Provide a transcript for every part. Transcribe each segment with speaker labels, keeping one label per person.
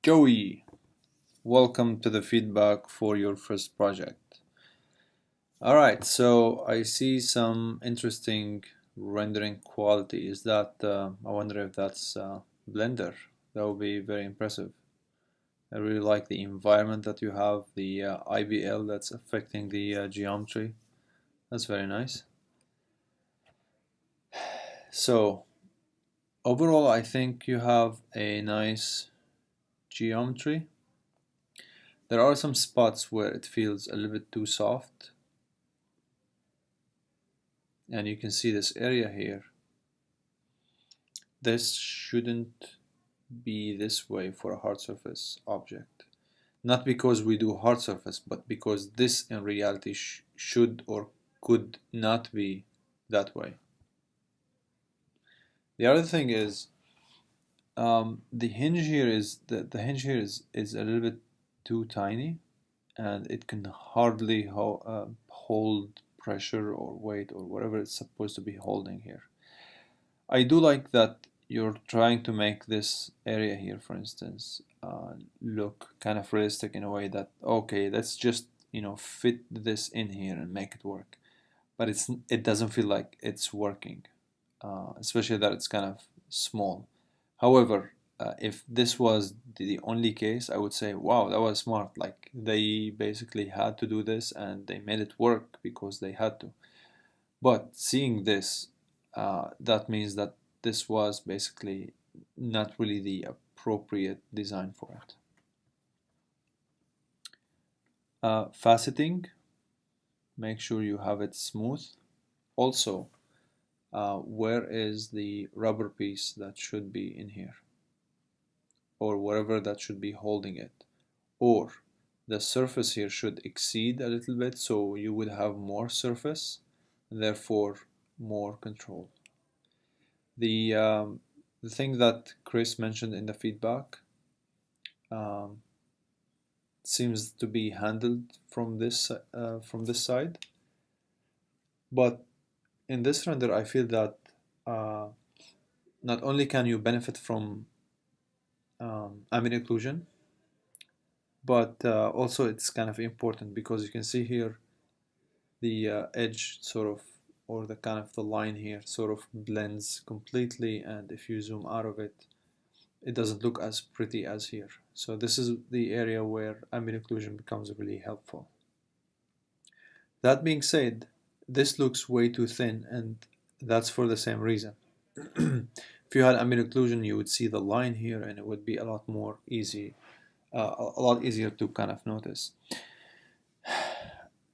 Speaker 1: Joey, welcome to the feedback for your first project. Alright, so I see some interesting rendering quality. Is that, I wonder if that's Blender. That would be very impressive. I really like the environment that you have, the IBL that's affecting the geometry. That's very nice. So, overall, I think you have a nice geometry. There are some spots where it feels a little bit too soft, and you can see this area here. This shouldn't be this way for a hard surface object. Not because we do hard surface, but because this in reality should or could not be that way. The other thing is the hinge here is the hinge here is a little bit too tiny, and it can hardly hold pressure or weight or whatever it's supposed to be holding here. I do like that you're trying to make this area here, for instance, look kind of realistic in a way that, okay, let's just, fit this in here and make it work. But it doesn't feel like it's working, especially that it's kind of small. However, if this was the only case, I would say, wow, that was smart. Like they basically had to do this and they made it work because they had to. But seeing this, that means that this was basically not really the appropriate design for it. Faceting, make sure you have it smooth. Also, where is the rubber piece that should be in here? Or whatever that should be holding it. Or the surface here should exceed a little bit so you would have more surface, therefore more control. The thing that Chris mentioned in the feedback um, seems to be handled from this side, but in this render I feel that uh, not only can you benefit from ambient occlusion, but also it's kind of important because you can see here the edge sort of, or the kind of the line here sort of blends completely, and if you zoom out of it, it doesn't look as pretty as here. So this is the area where ambient occlusion becomes really helpful. That being said, this looks way too thin, and that's for the same reason. If you had ambient occlusion, you would see the line here, and it would be a lot more easy, a lot easier to kind of notice.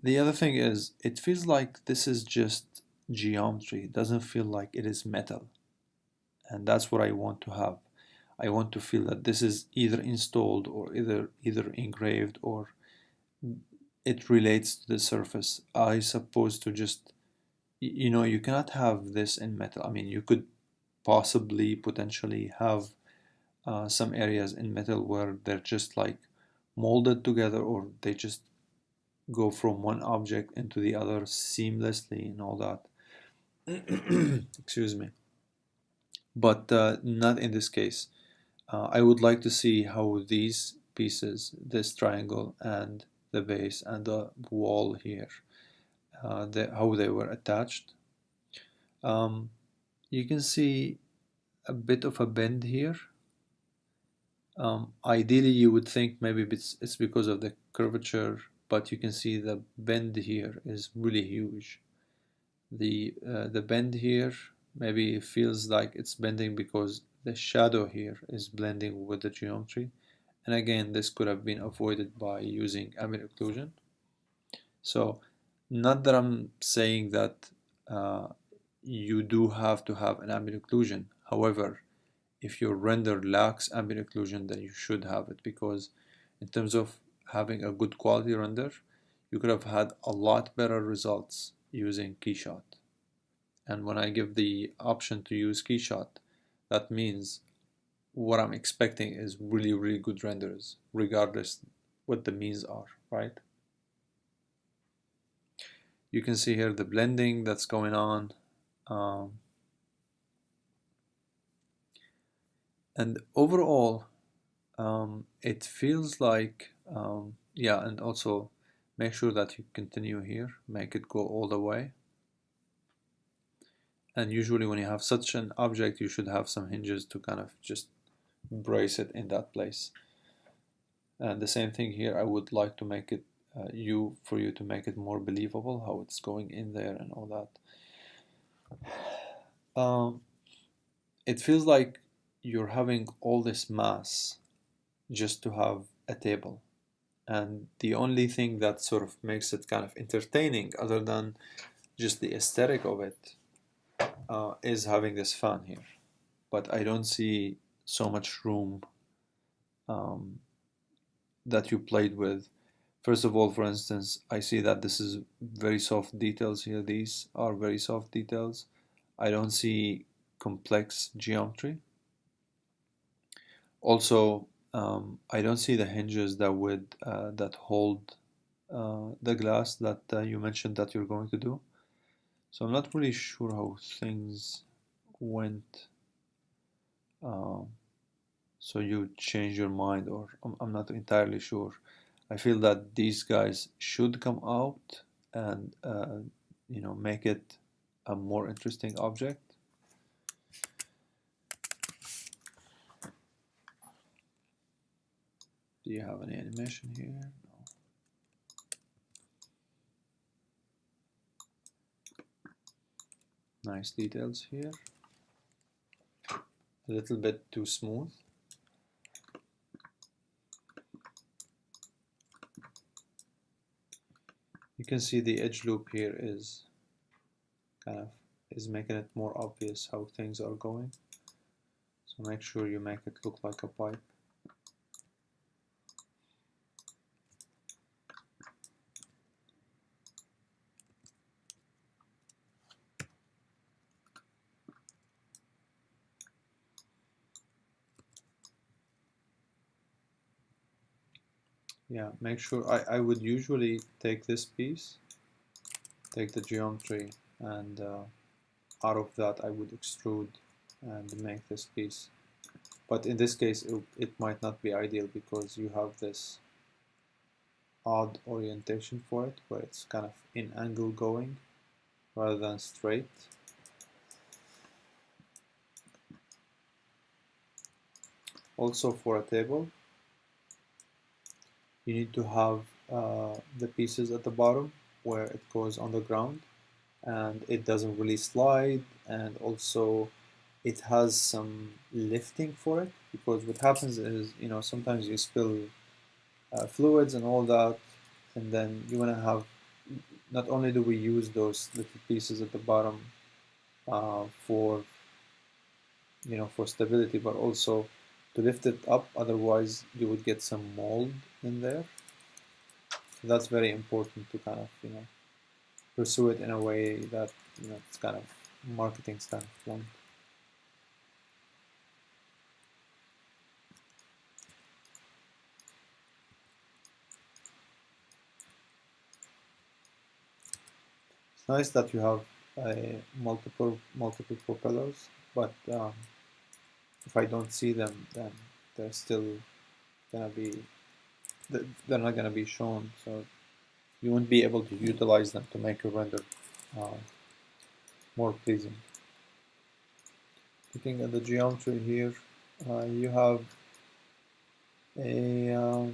Speaker 1: The other thing is, it feels like this is just geometry. It doesn't feel like it is metal, and that's what I want to have. I want to feel that this is either installed or either engraved, or it relates to the surface. I suppose to just, you cannot have this in metal. I mean, you could possibly potentially have some areas in metal where they're just like molded together, or they just go from one object into the other seamlessly and all that. Excuse me. But not in this case. I would like to see how these pieces, this triangle and the base and the wall here, how they were attached. You can see a bit of a bend here. Ideally, you would think maybe it's because of the curvature, but you can see the bend here is really huge. The bend here maybe feels like it's bending because the shadow here is blending with the geometry, and again this could have been avoided by using ambient occlusion. So not that I'm saying that you do have to have an ambient occlusion. However, if your render lacks ambient occlusion, then you should have it, because in terms of having a good quality render, you could have had a lot better results using KeyShot. And when I give the option to use KeyShot, that means what I'm expecting is really, really good renders, regardless what the means are, right? You can see here the blending that's going on. And overall, It feels like, yeah, and also make sure that you continue here, make it go all the way. And usually when you have such an object, you should have some hinges to kind of just brace it in that place. And the same thing here, I would like to make it for you to make it more believable how it's going in there and all that. It feels like you're having all this mass just to have a table. And the only thing that sort of makes it kind of entertaining, other than just the aesthetic of it, is having this fan here. But I don't see so much room um, that you played with. First of all, for instance, I see that this is very soft details here. These are very soft details. I don't see complex geometry. Also, I don't see the hinges that would that hold the glass that you mentioned that you're going to do. So I'm not really sure how things went. So you change your mind, or I'm not entirely sure. I feel that these guys should come out and make it a more interesting object. Do you have any animation here? No. Nice details here. A little bit too smooth. You can see the edge loop here is making it more obvious how things are going. So make sure you make it look like a pipe. Yeah, make sure, I would usually take this piece, take the geometry, and out of that I would extrude and make this piece. But in this case it might not be ideal because you have this odd orientation for it where it's kind of in angle going rather than straight. Also for a table you need to have the pieces at the bottom where it goes on the ground and it doesn't really slide, and also it has some lifting for it, because what happens is, sometimes you spill fluids and all that, and then you want to have, not only do we use those little pieces at the bottom for for stability, but also to lift it up, otherwise you would get some mold in there. So that's very important to kind of pursue it in a way that it's kind of marketing standpoint. It's nice that you have multiple propellers, but if I don't see them, then they're still gonna be they're not gonna be shown, so you won't be able to utilize them to make your render more pleasing. Looking at the geometry here, you have a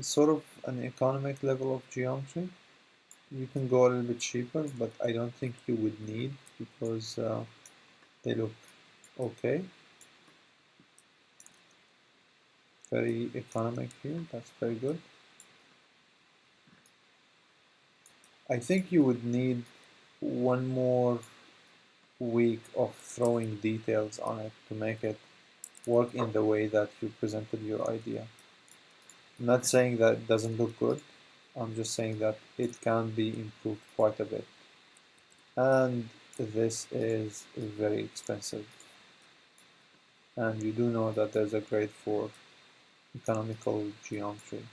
Speaker 1: sort of an economic level of geometry. You can go a little bit cheaper, but I don't think you would need, because they look okay. Very economic here, that's very good. I think you would need one more week of throwing details on it to make it work in the way that you presented your idea. I'm not saying that it doesn't look good, I'm just saying that it can be improved quite a bit. And this is very expensive. And you do know that there's a grade for economical geometry.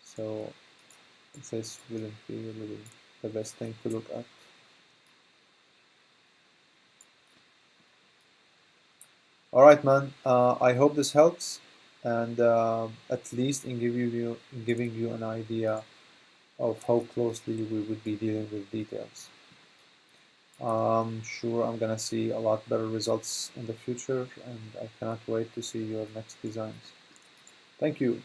Speaker 1: So this wouldn't be really the best thing to look at. All right, man. I hope this helps, and at least in giving you an idea of how closely we would be dealing with details. I'm sure I'm gonna see a lot better results in the future, and I cannot wait to see your next designs. Thank you.